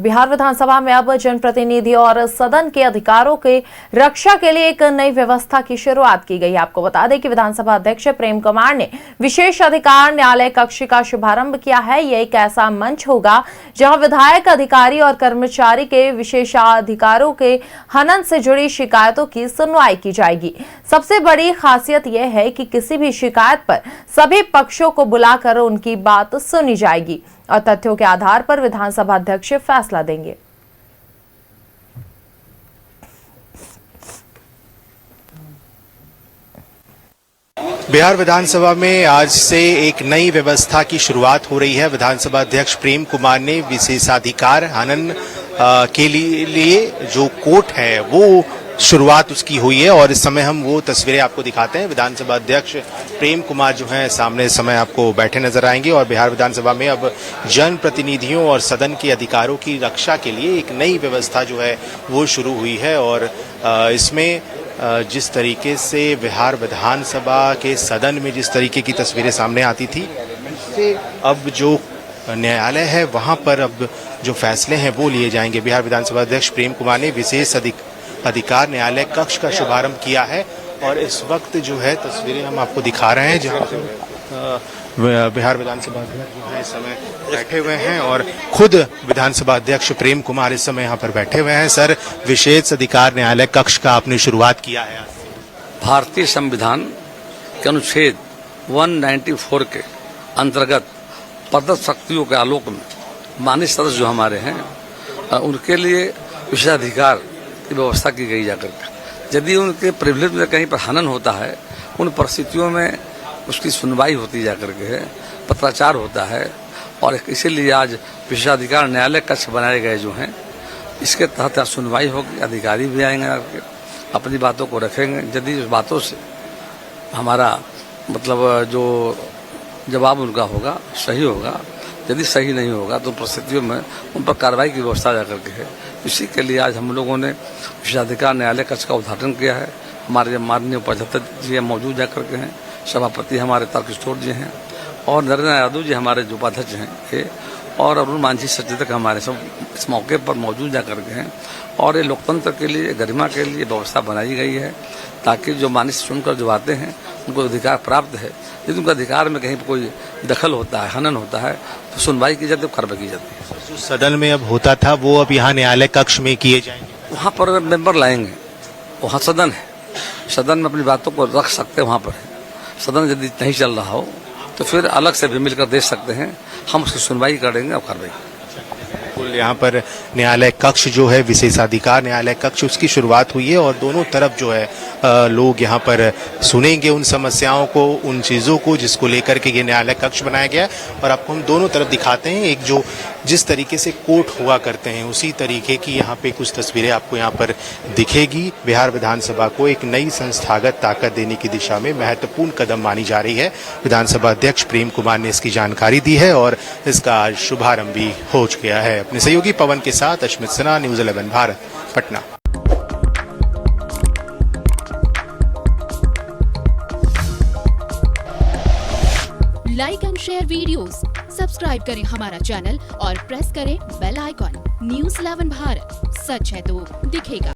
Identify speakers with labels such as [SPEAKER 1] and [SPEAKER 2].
[SPEAKER 1] बिहार विधानसभा में अब जनप्रतिनिधि और सदन के अधिकारों के रक्षा के लिए एक नई व्यवस्था की शुरुआत की गई है। आपको बता दें कि विधानसभा अध्यक्ष प्रेम कुमार ने विशेष अधिकार न्यायालय कक्ष का शुभारंभ किया है। यह एक ऐसा मंच होगा जहां विधायक, अधिकारी और कर्मचारी के विशेषाधिकारों के हनन से जुड़ी शिकायतों की सुनवाई की जाएगी। सबसे बड़ी खासियत यह है कि किसी भी शिकायत पर सभी पक्षों को बुलाकर उनकी बात सुनी जाएगी और तथ्यों के आधार पर विधानसभा अध्यक्ष फैसला देंगे।
[SPEAKER 2] बिहार विधानसभा में आज से एक नई व्यवस्था की शुरुआत हो रही है। विधानसभा अध्यक्ष प्रेम कुमार ने विशेषाधिकार हनन के लिए जो कोर्ट है वो शुरुआत उसकी हुई है और इस समय हम वो तस्वीरें आपको दिखाते हैं। विधानसभा अध्यक्ष प्रेम कुमार जो हैं सामने इस समय आपको बैठे नजर आएंगे और बिहार विधानसभा में अब जनप्रतिनिधियों और सदन के अधिकारों की रक्षा के लिए एक नई व्यवस्था जो है वो शुरू हुई है और इसमें जिस तरीके से बिहार विधानसभा के सदन में जिस तरीके की तस्वीरें सामने आती थी, इससे अब जो न्यायालय है वहां पर अब जो फैसले हैं वो लिए जाएंगे। बिहार विधानसभा अध्यक्ष प्रेम कुमार ने विशेष अधिकार न्यायालय कक्ष का शुभारंभ किया है और इस वक्त जो है तस्वीरें हम आपको दिखा रहे हैं जहां बिहार विधानसभा अध्यक्ष जो है इस समय बैठे हुए हैं और खुद विधानसभा अध्यक्ष प्रेम कुमार इस समय यहाँ पर बैठे हुए हैं। सर, विशेष अधिकार न्यायालय कक्ष का आपने शुरुआत किया है।
[SPEAKER 3] भारतीय संविधान के अनुच्छेद 194 के अंतर्गत प्रदत्त शक्तियों के आलोक में माननीय सदस्य जो हमारे हैं उनके लिए विशेषाधिकार की व्यवस्था की गई जाकर के यदि उनके प्रिविलेज में कहीं पर हनन होता है, उन परिस्थितियों में उसकी सुनवाई होती जाकर के है, पत्राचार होता है और इसीलिए आज विशेषाधिकार न्यायालय कक्ष बनाए गए जो हैं इसके तहत सुनवाई होगी। अधिकारी भी आएंगे, अपनी बातों को रखेंगे। यदि उस बातों से हमारा मतलब जो जवाब उनका होगा सही होगा, यदि सही नहीं होगा तो परिस्थितियों में उन पर कार्रवाई की व्यवस्था जा करके है। इसी के लिए आज हम लोगों ने विशेषाधिकार न्यायालय कक्ष का उद्घाटन किया है। हमारे माननीय उपाध्यक्ष जी मौजूद जा करके हैं, सभापति हमारे तारकिशोर जी हैं और नरेंद्र यादव जी हमारे जो उपाध्यक्ष हैं और अरुण मांझी सचेतक हमारे सब इस मौके पर मौजूद जा करके हैं और ये लोकतंत्र के लिए, गरिमा के लिए व्यवस्था बनाई गई है ताकि जो माननीय सुनकर जो आते हैं उनको अधिकार प्राप्त है। यदि उनका अधिकार में कहीं कोई दखल होता है, हनन होता है तो सुनवाई की जाती है, कार्रवाई की जाती है।
[SPEAKER 2] जो सदन में अब होता था वो अब यहाँ न्यायालय कक्ष में किए जाएंगे।
[SPEAKER 3] वहाँ पर मेंबर लाएंगे, वहाँ सदन है, सदन में अपनी बातों को रख सकते हैं। वहाँ पर है सदन, यदि नहीं चल रहा हो तो फिर अलग से भी मिलकर दे सकते हैं, हम उसकी सुनवाई करेंगे और कार्रवाई।
[SPEAKER 2] यहाँ पर न्यायालय कक्ष जो है विशेषाधिकार न्यायालय कक्ष उसकी शुरुआत हुई है और दोनों तरफ जो है लोग यहाँ पर सुनेंगे उन समस्याओं को, उन चीज़ों को जिसको लेकर के ये न्यायालय कक्ष बनाया गया है। और आपको हम दोनों तरफ दिखाते हैं, एक जो जिस तरीके से कोर्ट हुआ करते हैं उसी तरीके की यहाँ पे कुछ तस्वीरें आपको यहाँ पर दिखेगी। बिहार विधानसभा को एक नई संस्थागत ताकत देने की दिशा में महत्वपूर्ण कदम मानी जा रही है। विधानसभा अध्यक्ष प्रेम कुमार ने इसकी जानकारी दी है और इसका आज शुभारंभ भी हो गया है। अपने सहयोगी पवन के साथ Ashmit Sinha, news 11 Bharat, Patna.
[SPEAKER 4] Like and share videos, subscribe करें हमारा चैनल और प्रेस करें बेल आइकॉन। न्यूज़ 11 भारत, सच है तो दिखेगा।